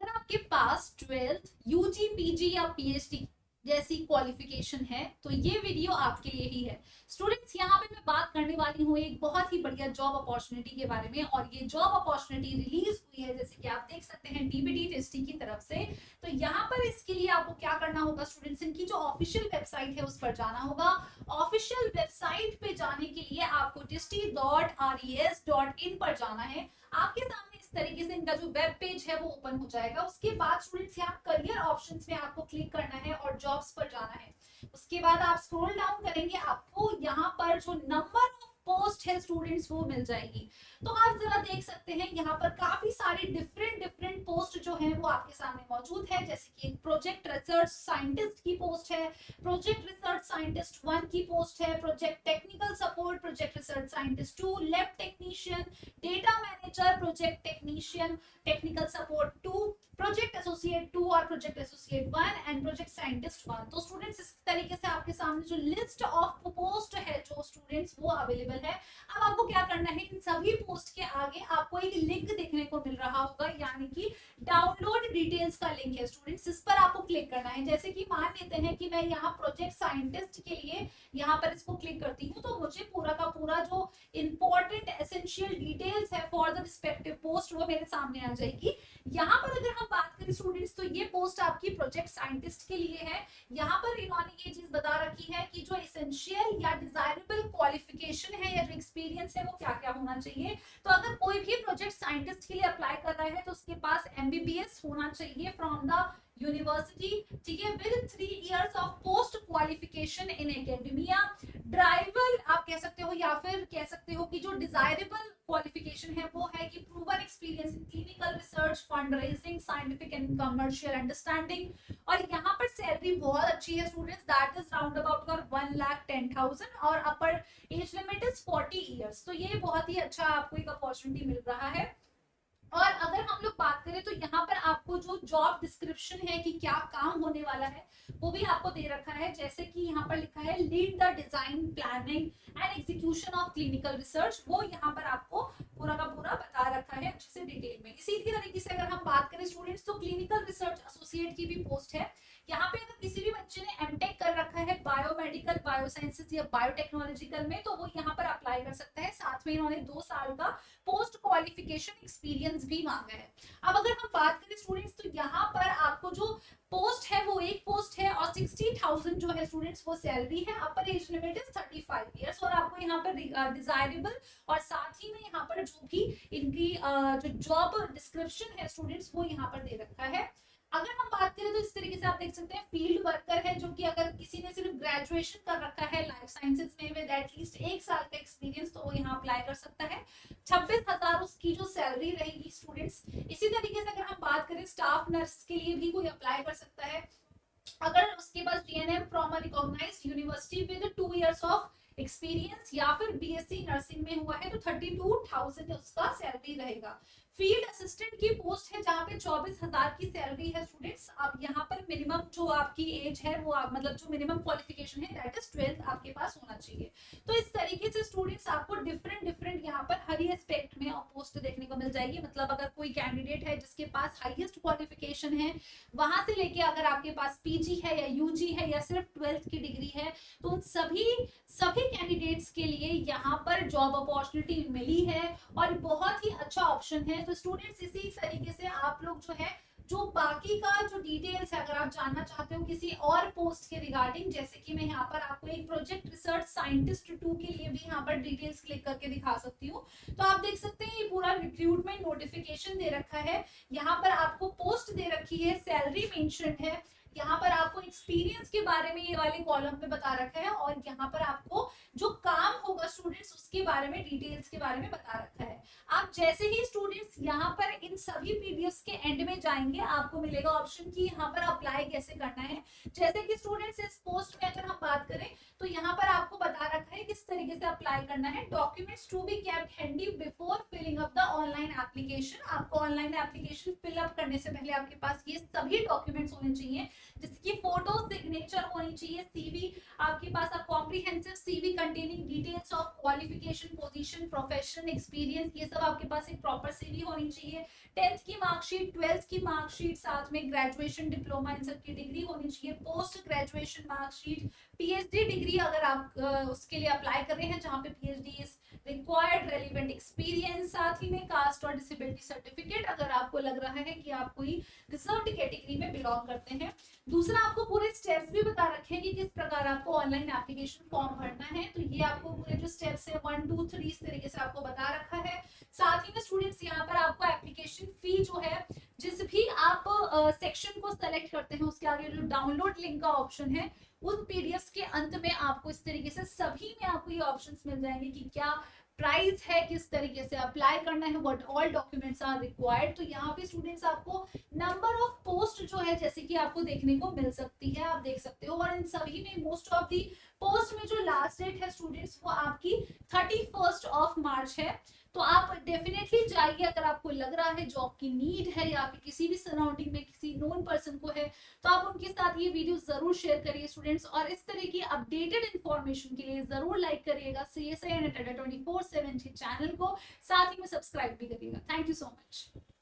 अगर आपके पास 12th UG PG या पीएचडी जैसी क्वालिफिकेशन है तो ये वीडियो आपके लिए ही है। स्टूडेंट्स, यहाँ पे मैं बात करने वाली हूँ एक बहुत ही बढ़िया जॉब अपॉर्चुनिटी के बारे में, और ये जॉब अपॉर्चुनिटी रिलीज हुई है जैसे कि आप देख सकते हैं डीबीडी टेस्टी की तरफ से। तो यहाँ पर इसके लिए आपको क्या करना होगा स्टूडेंट्स, इनकी जो ऑफिशियल वेबसाइट है उस पर जाना होगा। ऑफिशियल वेबसाइट पे जाने के लिए आपको disti.res.in पर जाना है। आपके सामने इस तरीके से इनका जो वेब पेज है वो ओपन हो जाएगा। उसके बाद स्टूडेंट्स यहाँ करियर ऑप्शंस में आपको क्लिक करना है और जॉब्स पर जाना है। उसके बाद आप स्क्रॉल डाउन करेंगे, आपको यहाँ पर जो नंबर ऑफ पोस्ट है स्टूडेंट्स वो मिल जाएगी। तो आप जरा देख सकते हैं यहाँ पर काफी सारी डिफरेंट डिफरेंट पोस्ट जो है वो आपके सामने मौजूद है। जैसे कि प्रोजेक्ट रिसर्च साइंटिस्ट की पोस्ट है, प्रोजेक्ट रिसर्च साइंटिस्ट 1 की पोस्ट है, project technical support, project research scientist 2, lab technician, data manager, project technician, technical support 2, project associate 2 और project associate 1 and project scientist 1। तो स्टूडेंट्स इस तरीके से आपके सामने जो लिस्ट ऑफ पोस्ट है जो स्टूडेंट्स वो अवेलेबल है। अब आपको क्या करना है, इन सभी पोस्ट के आगे आपको एक लिंक देखने को मिल रहा होगा, यानी कि डाउनलोड डिटेल्स का लिंक है स्टूडेंट्स, इस पर आपको क्लिक करना है। जैसे कि मान लेते हैं कि मैं यहाँ प्रोजेक्ट साइंटिस्ट के लिए यहाँ पर इसको क्लिक करती हूँ तो मुझे पूरा का पूरा जो इंपॉर्टेंट एसेंशियल डिटेल्स है फॉर द रिस्पेक्टिव पोस्ट वो मेरे सामने आ जाएगी। यहाँ पर अगर हम बात करें स्टूडेंट्स तो ये पोस्ट आपकी प्रोजेक्ट साइंटिस्ट के लिए है। यहाँ पर इन्होंने ये चीज बता रखी है कि जो एसेंशियल या डिजायरेबल क्वालिफिकेशन है या जो एक्सपीरियंस है वो क्या क्या होना चाहिए। तो अगर कोई भी प्रोजेक्ट साइंटिस्ट के लिए अप्लाई कर रहा है तो उसके पास एमबीबीएस होना चाहिए फ्रॉम द यूनिवर्सिटी, ठीक है, with 3 years of post qualification in academia. Driver आप कह सकते हो या फिर कह सकते हो कि जो डिजायरेबल क्वालिफिकेशन है वो है कि proven experience in clinical research, fund raising, scientific and commercial understanding. और यहाँ पर सैलरी बहुत अच्छी है students, that is round about 1,10,000 और अपर एज लिमिट इज 40 इयर्स। तो ये बहुत ही अच्छा आपको एक अपॉर्चुनिटी मिल रहा है। और अगर हम लोग बात करें तो यहाँ पर आपको जो जॉब डिस्क्रिप्शन है कि क्या काम होने वाला है वो भी आपको दे रखा है। जैसे कि यहाँ पर लिखा है lead the design, planning and execution of clinical research, वो यहाँ पर आपको पूरा का पूरा बता रखा है अच्छे से डिटेल में। इसी तरीके से अगर हम बात करें स्टूडेंट्स तो क्लिनिकल रिसर्च एसोसिएट की भी पोस्ट है। यहाँ पे अगर किसी भी बच्चे ने एमटेक कर रखा है बायोमेडिकल, बायोसाइंसेस या बायोटेक्नोलॉजिकल में तो वो यहाँ पर अप्लाई कर सकता है। साथ में इन्होंने 2 साल का पोस्ट क्वालिफिकेशन एक्सपीरियंस भी मांगा है। अब अगर हम बात करें स्टूडेंट्स तो यहाँ पर आपको जो पोस्ट है वो एक पोस्ट है और 60,000 जो है स्टूडेंट्स वो सैलरी है। अपर एज लिमिट इज 35 इयर्स और आपको यहाँ पर डिजायरेबल और साथ ही में यहाँ पर जो भी इनकी जो जॉब डिस्क्रिप्शन है स्टूडेंट्स वो यहाँ पर दे रखा है। अगर हम बात करें तो इस तरीके से आप देख सकते हैं फील्ड वर्कर है, जो कि अगर किसी ने सिर्फ ग्रेजुएशन कर रखा है लाइफ साइंसेज में विद एटलीस्ट 1 साल का एक्सपीरियंस तो वो यहाँ अप्लाई कर सकता है। 26,000 उसकी जो सैलरी रहेगी स्टूडेंट्स। इसी तरीके से अगर हम बात करें स्टाफ नर्स के लिए भी कोई अप्लाई कर सकता है अगर उसके पास GNM from a recognised university with 2 years of experience या फिर बीएससी नर्सिंग में हुआ है तो 32,000 उसका सैलरी रहेगा। फील्ड असिस्टेंट की पोस्ट है जहाँ पे 24,000 की सैलरी है स्टूडेंट्स। अब यहाँ पर मिनिमम जो आपकी एज है वो मतलब जो मिनिमम क्वालिफिकेशन है दैट इज 12th आपके पास होना चाहिए। तो इस तरीके से स्टूडेंट्स आपको डिफरेंट डिफरेंट यहाँ पर हर एस्पेक्ट में पोस्ट देखने को मिल जाएगी। मतलब अगर कोई कैंडिडेट है जिसके पास हाईएस्ट क्वालिफिकेशन है वहां से लेके अगर आपके पास पीजी है या यूजी है या सिर्फ 12th की डिग्री है तो उन सभी कैंडिडेट्स के लिए यहाँ पर जॉब अपॉर्चुनिटी मिली है और बहुत ही अच्छा ऑप्शन है। तो स्टूडेंट्स इसी तरीके से आप लोग जो है जो बाकी का जो डिटेल्स है अगर आप जानना चाहते हो किसी और पोस्ट के रिगार्डिंग, जैसे कि मैं यहाँ पर आपको एक प्रोजेक्ट रिसर्च साइंटिस्ट 2 के लिए भी यहाँ पर डिटेल्स क्लिक करके दिखा सकती हूँ। तो आप देख सकते हैं ये पूरा रिक्रूटमेंट नोटिफिकेशन दे रखा है, यहाँ पर आपको पोस्ट दे रखी है, सैलरी मेंशन है, यहाँ पर आपको एक्सपीरियंस के बारे में ये वाले कॉलम में बता रखा है और यहाँ पर आपको जो काम होगा स्टूडेंट्स उसके बारे में डिटेल्स के बारे में बता रखा है। आप जैसे ही स्टूडेंट्स यहाँ पर इन सभी पीडीएफ्स के एंड में जाएंगे आपको मिलेगा ऑप्शन कि यहाँ पर अप्लाई कैसे करना है। जैसे कि स्टूडेंट्स इस पोस्ट में अगर हम बात करें तो यहाँ पर आपको बता रखा है किस तरीके से अप्लाई करना है। Documents to be kept handy before filling up the online application. आपको ऑनलाइन एप्लीकेशन फिल अप करने से पहले आपके पास ये सभी डॉक्यूमेंट्स होने चाहिए जिसकी फोटो सिग्नेचर होनी चाहिए, सीवी आपके पास, आप comprehensive CV containing details of qualification, position, profession, experience, ये सब आपके पास एक प्रॉपर सीवी होनी चाहिए। 10th की मार्कशीट, 12th की मार्कशीट, साथ में ग्रेजुएशन, डिप्लोमा, इन सब की डिग्री होनी चाहिए। Post graduation marksheet, PhD degree अगर आप उसके लिए अप्लाई कर रहे हैं जहाँ पे PhD is required, relevant experience, साथ ही में कास्ट और डिसेबिलिटी सर्टिफिकेट अगर आपको लग रहा है कि आप कोई रिजर्व्ड कैटेगरी में बिलोंग करते हैं। दूसरा, आपको पूरे स्टेप्स भी बता रखे हैं कि किस प्रकार आपको ऑनलाइन एप्लीकेशन फॉर्म भरना है, तो ये आपको पूरे जो स्टेप्स है 1 2 3 इस तरीके से आपको बता रखा है। साथ ही में स्टूडेंट्स यहाँ पर आपको एप्लीकेशन फी जो है, जिस भी आप सेक्शन को सेलेक्ट करते हैं उसके आगे जो डाउनलोड लिंक का ऑप्शन है, उन पीडीएफ्स के अंत में आपको इस तरीके से सभी में आपको ये ऑप्शंस मिल जाएंगे कि क्या प्राइस है, किस तरीके से अप्लाई करना है, what all documents are required. तो यहाँ पे स्टूडेंट्स आपको नंबर ऑफ पोस्ट जो है जैसे कि आपको देखने को मिल सकती है, आप देख सकते हो, और इन सभी में मोस्ट ऑफ दी पोस्ट में जो लास्ट डेट है स्टूडेंट्स वो आपकी 31 ऑफ मार्च है। तो आप डेफिनेटली जाइए, अगर आपको लग रहा है जॉब की नीड है या फिर किसी भी सराउंडिंग में किसी नोन पर्सन को है, तो आप उनके साथ ये वीडियो जरूर शेयर करिए स्टूडेंट्स, और इस तरह की अपडेटेड इन्फॉर्मेशन के लिए जरूर लाइक करिएगा CSIN Adda 24/7 चैनल को, साथ ही में सब्सक्राइब भी करिएगा। Thank you so much.